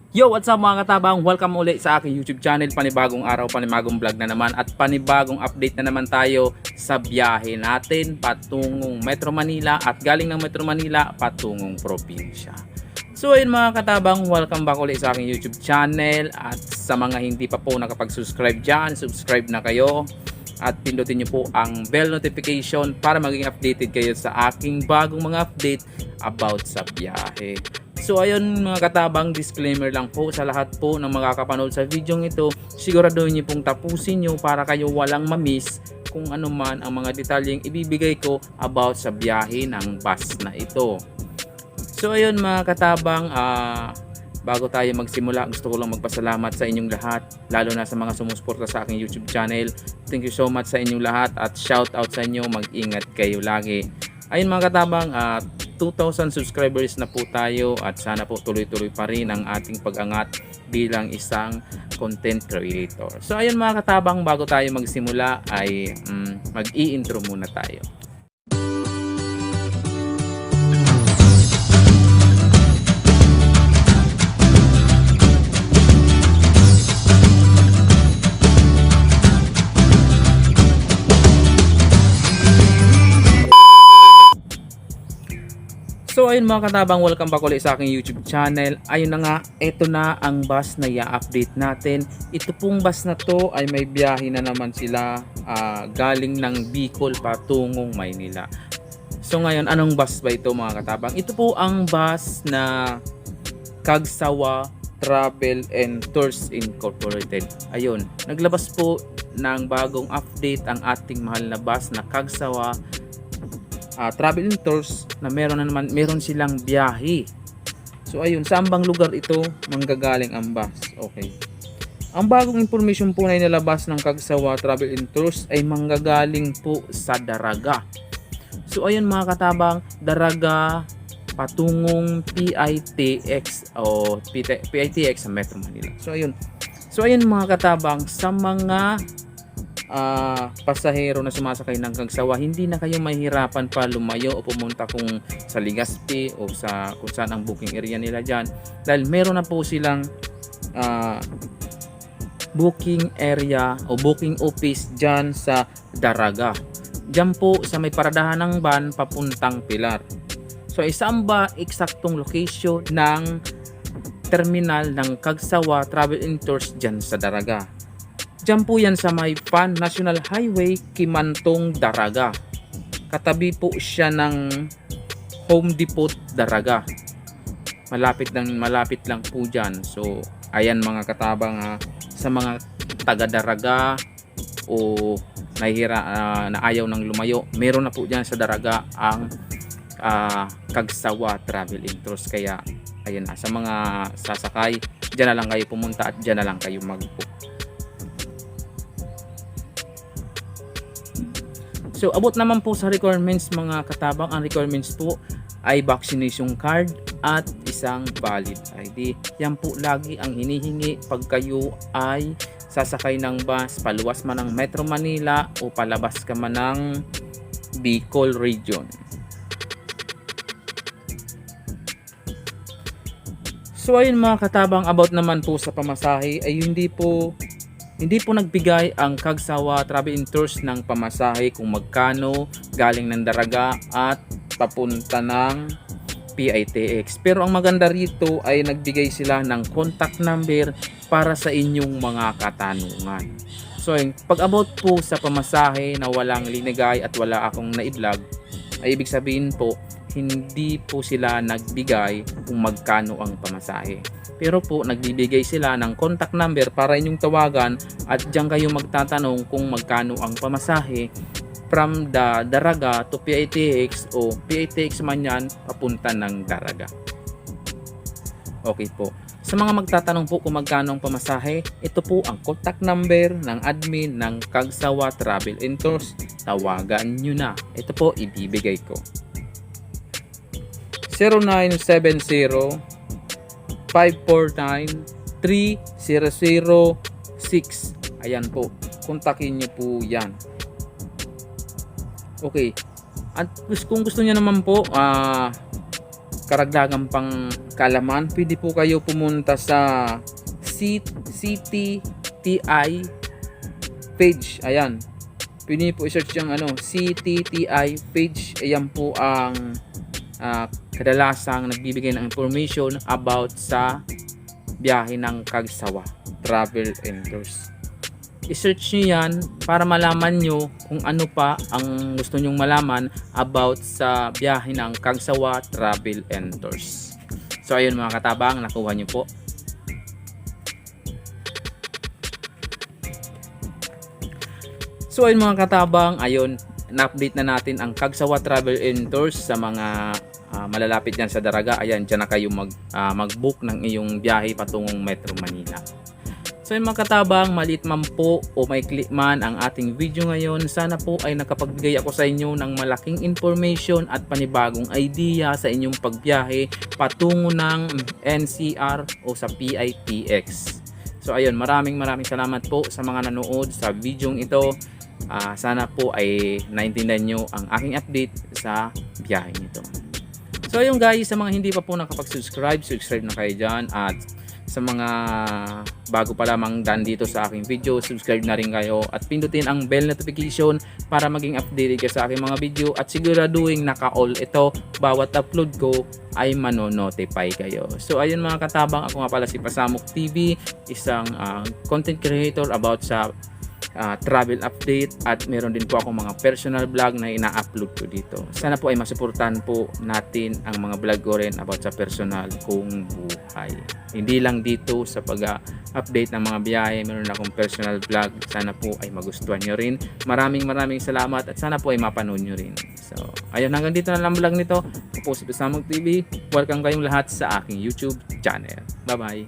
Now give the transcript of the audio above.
Yo, what's up mga katabang? Welcome uli sa aking YouTube channel. Panibagong araw, panibagong vlog na naman at panibagong update na naman tayo sa biyahe natin patungong Metro Manila at galing ng Metro Manila patungong probinsya. So ayun mga katabang, welcome back ulit sa aking YouTube channel at sa mga hindi pa po nakapag-subscribe dyan, subscribe na kayo at pindutin nyo po ang bell notification para maging updated kayo sa aking bagong mga update about sa biyahe. So ayun mga katabang, disclaimer lang po sa lahat po ng makakapanood sa video ito. Siguraduhin niyo pong tapusin nyo para kayo walang mamiss kung ano man ang mga detalyeng ibibigay ko about sa biyahe ng bus na ito. So ayun mga katabang, bago tayo magsimula, gusto ko lang magpasalamat sa inyong lahat, lalo na sa mga sumusuporta sa aking YouTube channel. Thank you so much sa inyong lahat at shout out sa inyo, mag-ingat kayo lagi. Ayun mga katabang, 2,000 subscribers na po tayo at sana po tuloy-tuloy pa rin ang ating pag-angat bilang isang content creator. So ayun mga katabang, bago tayo magsimula ay mag-i-intro muna tayo. So ayun mga katabang, welcome back ulit sa aking YouTube channel. Ayun na nga, ito na ang bus na i-update natin. Ito pong bus na to ay may biyahe na naman sila galing ng Bicol patungong Maynila. So ngayon, anong bus ba ito mga katabang? Ito po ang bus na Kagsawa Travel and Tours Incorporated. Ayun, naglabas po ng bagong update ang ating mahal na bus na Kagsawa Travel and Tours na meron silang biyahe. So ayun, sa ambang lugar ito manggagaling ang bus. Okay. Ang bagong information po na inilabas ng Kagsawa Travel and Tours ay manggagaling po sa Daraga. So ayun mga katabang, Daraga patungong PITX o PITX sa Metro Manila. So ayun mga katabang, sa mga pasahero na sumasakay ng Kagsawa, hindi na kayo mahirapan pa lumayo o pumunta kung sa Legazpi o sa kung saan ang booking area nila dyan, dahil meron na po silang booking area o booking office dyan sa Daraga, dyan po sa may paradahan ng van papuntang Pilar. So isang ba eksaktong location ng terminal ng Kagsawa Travel and Tours dyan sa Daraga. Diyan po yan sa may Pan National Highway, Kimantong, Daraga. Katabi po siya ng Home Depot, Daraga. Malapit lang po dyan. So, ayan mga katabang, sa mga taga Daraga o na ayaw ng lumayo, meron na po dyan sa Daraga ang Kagsawa Travel and Tours. Kaya, ayan na, sa mga sasakay, dyan na lang kayo pumunta at dyan na lang kayo mag-book. So abot naman po sa requirements mga katabang, ang requirements po ay vaccination card at isang valid ID. Yan po lagi ang hinihingi pag kayo ay sasakay ng bus paluwas man ng Metro Manila o palabas ka man ng Bicol region. So ayun mga katabang, about naman po sa pamasahe ay hindi po nagbigay ang Kagsawa Travel and Tours ng pamasahe kung magkano galing ng Daraga at papunta ng PITX. Pero ang maganda rito ay nagbigay sila ng contact number para sa inyong mga katanungan. So pag about po sa pamasahe na walang linigay at wala akong na-vlog, ay ibig sabihin po hindi po sila nagbigay kung magkano ang pamasahe. Pero po nagbibigay sila ng contact number para inyong tawagan at diyan kayo magtatanong kung magkano ang pamasahe from the Daraga to PITX o PITX man yan papunta ng Daraga. Okay po. Sa mga magtatanong po kung magkano ang pamasahe, ito po ang contact number ng admin ng Kagsawa Travel and Tours. Tawagan nyo na. Ito po ibibigay ko. 0970 549-3006. Ayan po, kontakin nyo po yan. Okay, at kung gusto niyo naman po karagdagang pang kaalaman, pwede po kayo pumunta sa CTTI page. Ayan, pwede po i-search yung CTTI page. Ayan po ang kadalasang nagbibigay ng information about sa biyahe ng Kagsawa Travel and Tours. I-search nyo yan para malaman nyo kung ano pa ang gusto nyong malaman about sa biyahe ng Kagsawa Travel and Tours. So ayun mga katabang, nakuha nyo po. So ayun mga katabang, ayun, na-update na natin ang Kagsawa Travel and Tours sa mga malalapit yan sa Daraga. Ayan, dyan na kayo mag-book ng iyong biyahe patungong Metro Manila. So yung mga katabang, maliit man po o maikli man ang ating video ngayon, sana po ay nakapagbigay ako sa inyo ng malaking information at panibagong idea sa inyong pagbiyahe patungo ng NCR o sa PITX. So ayun, maraming salamat po sa mga nanood sa video ito. Sana po ay naintindihan nyo ang aking update sa biyahe nito. So ayun guys, sa mga hindi pa po nakapag-subscribe, subscribe na kayo dyan, at sa mga bago pa lamang dan dito sa aking video, subscribe na rin kayo at pindutin ang bell notification para maging updated ka sa aking mga video, at siguraduhin naka-all ito, bawat upload ko ay mano-notify kayo. So ayun mga katabang, ako nga pala si Pasamok TV, isang content creator about sa travel update, at meron din po ako mga personal vlog na ina-upload ko dito. Sana po ay masuportahan po natin ang mga vlog ko rin about sa personal kong buhay. Hindi lang dito sa pag-update ng mga biyahe, meron akong personal vlog. Sana po ay magustuhan nyo rin. Maraming salamat, at sana po ay mapanood nyo rin. So ayun, hanggang dito na lang vlog nito. Ako po si Pasamok TV. Welcome kayong lahat sa aking YouTube channel. Bye bye.